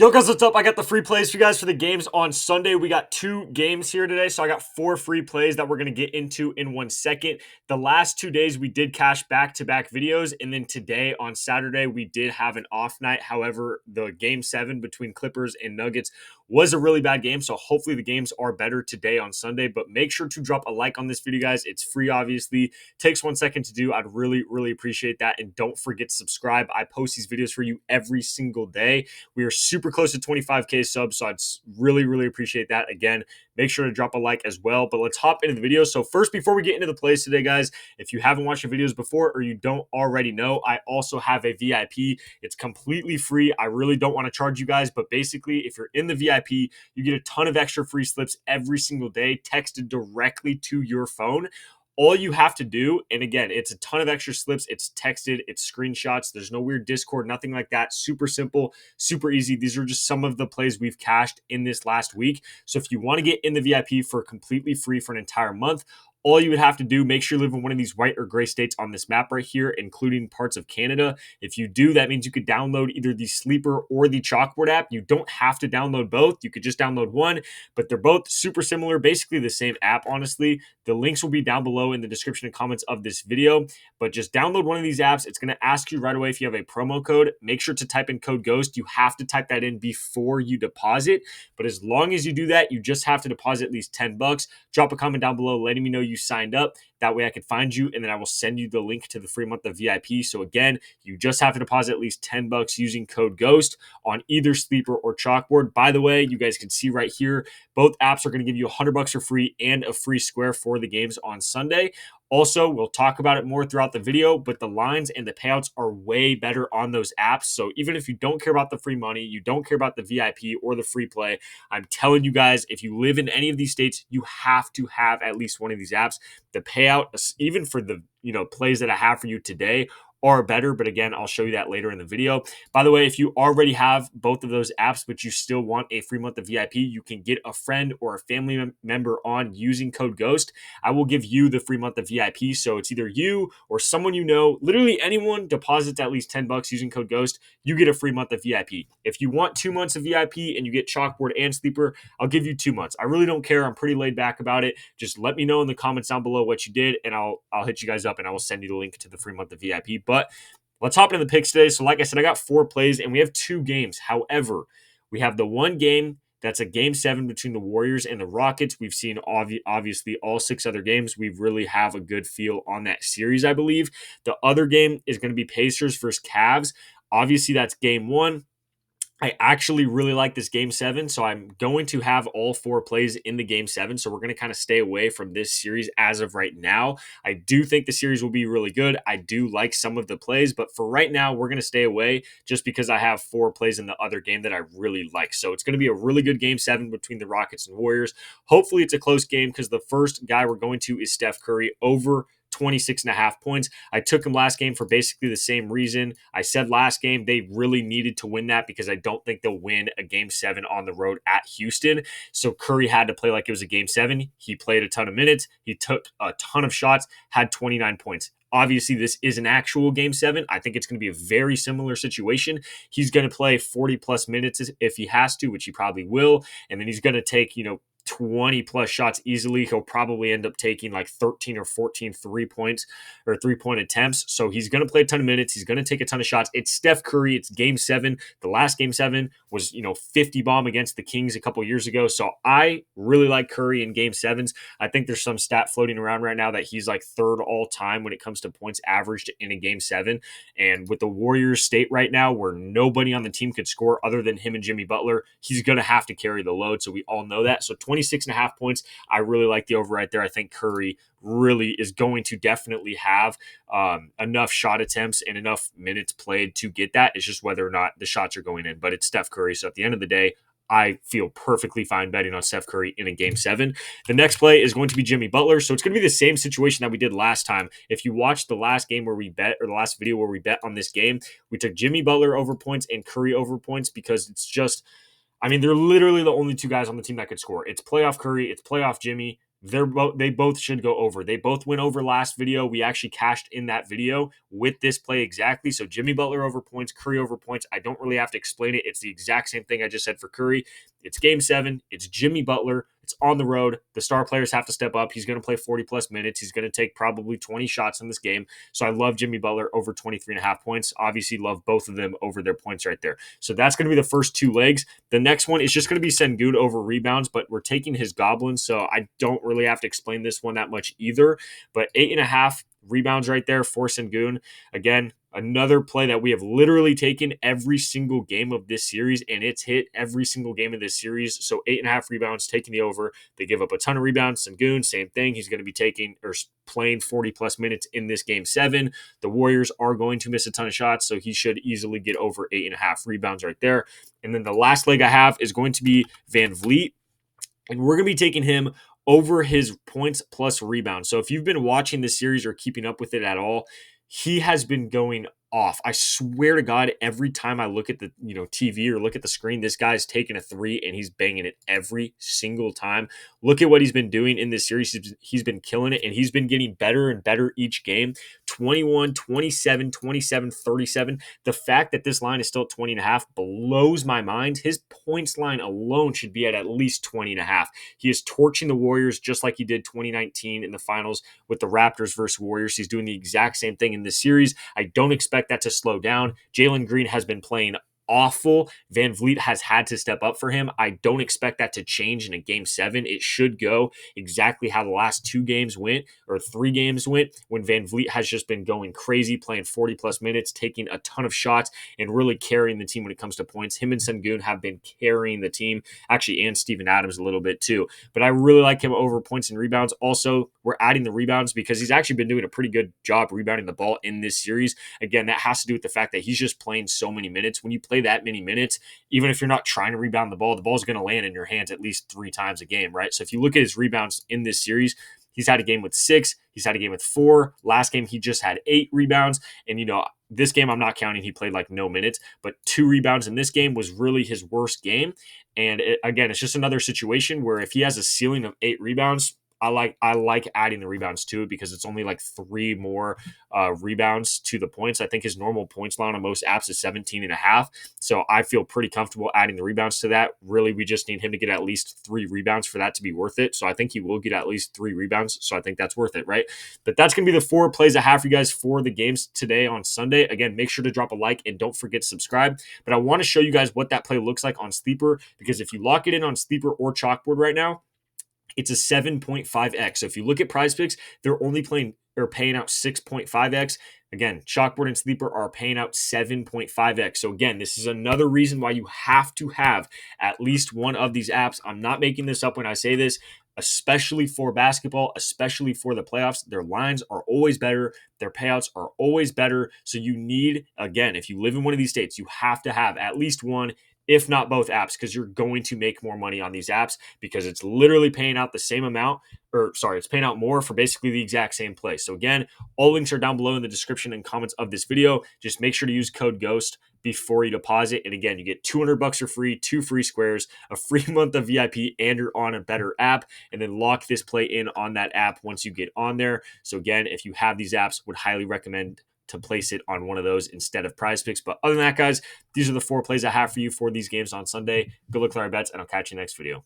Yo guys, what's up? I got the free plays for you guys for the games on Sunday. We got 2 games here today, so I got 4 free plays that we're going to get into in 1 second. The last 2 days we did cash back-to-back videos, and then today on Saturday we did have an off night. However, the game 7 between Clippers and Nuggets was a really bad game, so hopefully the games are better today on Sunday. But make sure to drop a like on this video, guys. It's free, obviously. Takes 1 second to do. I'd really appreciate that, and don't forget to subscribe. I post these videos for you every single day. We are super close to 25K subs, so I'd really appreciate that. Again, make sure to drop a like as well. But let's hop into the video. So first, before we get into the plays today, guys, if you haven't watched the videos before or you don't already know, I also have a VIP. It's completely free. I really don't want to charge you guys, but basically, if you're in the VIP, you get a ton of extra free slips every single day texted directly to your phone. All you have to do, and again, it's a ton of extra slips. It's texted, it's screenshots. There's no weird Discord, nothing like that. Super simple, super easy. These are just some of the plays we've cashed in this last week. So if you want to get in the VIP for completely free for an entire month, all you would have to do, make sure you live in one of these white or gray states on this map right here, including parts of Canada. If you do, that means you could download either the Sleeper or the Chalkboard app. You don't have to download both. You could just download one, but they're both super similar, basically the same app, honestly. The links will be down below in the description and comments of this video, but just download one of these apps. It's going to ask you right away if you have a promo code. Make sure to type in code GHOST. You have to type that in before you deposit, but as long as you do that, you just have to deposit at least $10. Drop a comment down below letting me know you signed up. That way I can find you, and then I will send you the link to the free month of VIP. So again, you just have to deposit at least $10 using code GHOST on either Sleeper or Chalkboard. By the way, you guys can see right here, both apps are going to give you $100 for free and a free square for the games on Sunday. Also, we'll talk about it more throughout the video, but the lines and the payouts are way better on those apps. So even if you don't care about the free money, you don't care about the VIP or the free play, I'm telling you guys, if you live in any of these states, you have to have at least one of these apps. The payout, even for the plays that I have for you today, are better. But again, I'll show you that later in the video. By the way, if you already have both of those apps, but you still want a free month of VIP, you can get a friend or a family member on using code GHOST. I will give you the free month of VIP. So it's either you or someone you know, literally anyone deposits at least $10 using code GHOST, you get a free month of VIP. If you want 2 months of VIP and you get Chalkboard and Sleeper, I'll give you 2 months. I really don't care. I'm pretty laid back about it. Just let me know in the comments down below what you did, and I'll hit you guys up and I will send you the link to the free month of VIP. But let's hop into the picks today. So like I said, I got 4 plays and we have 2 games. However, we have the one game that's a game 7 between the Warriors and the Rockets. We've seen obviously all 6 other games. We really have a good feel on that series, I believe. The other game is going to be Pacers versus Cavs. Obviously, that's game 1. I actually really like this game 7, so I'm going to have all 4 plays in the game 7. So we're going to kind of stay away from this series as of right now. I do think the series will be really good. I do like some of the plays, but for right now, we're going to stay away just because I have 4 plays in the other game that I really like. So it's going to be a really good game 7 between the Rockets and Warriors. Hopefully it's a close game because the first guy we're going to is Steph Curry over 26.5 points. I took him last game for basically the same reason. I said last game they really needed to win that because I don't think they'll win a game 7 on the road at Houston. So Curry had to play like it was a game 7. He played a ton of minutes. He took a ton of shots, had 29 points. Obviously, this is an actual game 7. I think it's going to be a very similar situation. He's going to play 40 plus minutes if he has to, which he probably will. And then he's going to take, 20 plus shots easily. He'll probably end up taking like 13 or 14 3-point attempts. So he's going to play a ton of minutes. He's going to take a ton of shots. It's Steph Curry. It's game 7. The last game 7 was, 50 bomb against the Kings a couple years ago. So I really like Curry in game 7s. I think there's some stat floating around right now that he's like 3rd all time when it comes to points averaged in a game 7. And with the Warriors state right now where nobody on the team could score other than him and Jimmy Butler, he's going to have to carry the load. So we all know that. So 26.5 points. I really like the over right there. I think Curry really is going to definitely have enough shot attempts and enough minutes played to get that. It's just whether or not the shots are going in, but it's Steph Curry. So at the end of the day, I feel perfectly fine betting on Steph Curry in a game 7. The next play is going to be Jimmy Butler. So it's going to be the same situation that we did last time. If you watched the last game where we bet, or the last video where we bet on this game, we took Jimmy Butler over points and Curry over points because it's just, they're literally the only 2 guys on the team that could score. It's playoff Curry, it's playoff Jimmy. They both should go over. They both went over last video. We actually cashed in that video with this play exactly. So Jimmy Butler over points, Curry over points. I don't really have to explain it. It's the exact same thing I just said for Curry. It's game 7. It's Jimmy Butler. It's on the road. The star players have to step up. He's going to play 40 plus minutes. He's going to take probably 20 shots in this game. So I love Jimmy Butler over 23.5 points. Obviously love both of them over their points right there. So that's going to be the first 2 legs. The next one is just going to be Sengun over rebounds, but we're taking his goblins. So I don't really have to explain this one that much either, but 8.5 rebounds right there for Sengun. Again, another play that we have literally taken every single game of this series, and it's hit every single game of this series. So 8.5 rebounds, taking the over. They give up a ton of rebounds. Sengun, same thing. He's going to be taking or playing 40 plus minutes in this game 7. The Warriors are going to miss a ton of shots, so he should easily get over 8.5 rebounds right there. And then the last leg I have is going to be Van Vliet, and we're going to be taking him over his points plus rebounds. So if you've been watching this series or keeping up with it at all, he has been going off. I swear to God, every time I look at the TV or look at the screen, this guy's taking a 3 and he's banging it every single time. Look at what he's been doing in this series. He's been killing it, and he's been getting better and better each game. 21, 27, 27, 37. The fact that this line is still at 20.5 blows my mind. His points line alone should be at least 20.5. He is torching the Warriors just like he did 2019 in the finals with the Raptors versus Warriors. He's doing the exact same thing in this series. I don't expect that to slow down. Jalen Green has been playing awful. Van Vliet has had to step up for him. I don't expect that to change in a game 7. It should go exactly how the last 2 games went, or 3 games went, when Van Vliet has just been going crazy, playing 40 plus minutes, taking a ton of shots, and really carrying the team when it comes to points. Him and Sengun have been carrying the team, actually, and Steven Adams a little bit too. But I really like him over points and rebounds. Also, we're adding the rebounds because he's actually been doing a pretty good job rebounding the ball in this series. Again, that has to do with the fact that he's just playing so many minutes. When you play that many minutes, even if you're not trying to rebound the ball's going to land in your hands at least 3 times a game, right? So if you look at his rebounds in this series, he's had a game with 6, he's had a game with 4. Last game, he just had 8 rebounds. And, this game I'm not counting. He played like no minutes, but 2 rebounds in this game was really his worst game. And again, it's just another situation where if he has a ceiling of 8 rebounds, I like adding the rebounds to it because it's only like 3 more rebounds to the points. I think his normal points line on most apps is 17.5. So I feel pretty comfortable adding the rebounds to that. Really, we just need him to get at least 3 rebounds for that to be worth it. So I think he will get at least 3 rebounds. So I think that's worth it, right? But that's going to be the 4 plays I have for you guys for the games today on Sunday. Again, make sure to drop a like and don't forget to subscribe. But I want to show you guys what that play looks like on Sleeper, because if you lock it in on Sleeper or Chalkboard right now, it's a 7.5x. So if you look at Prizepicks, they're only paying out 6.5x. Again, Chalkboard and Sleeper are paying out 7.5x. So again, this is another reason why you have to have at least one of these apps. I'm not making this up when I say this, especially for basketball, especially for the playoffs. Their lines are always better. Their payouts are always better. So you need, again, if you live in one of these states, you have to have at least one, if not both apps, because you're going to make more money on these apps because it's literally paying out the same amount, it's paying out more for basically the exact same play. So again, all links are down below in the description and comments of this video. Just make sure to use code GHOST before you deposit. And again, you get $200 for free, 2 free squares, a free month of VIP, and you're on a better app. And then lock this play in on that app once you get on there. So again, if you have these apps, would highly recommend to place it on one of those instead of Prizepicks. But other than that, guys, these are the 4 plays I have for you for these games on Sunday. Good luck with our bets, and I'll catch you next video.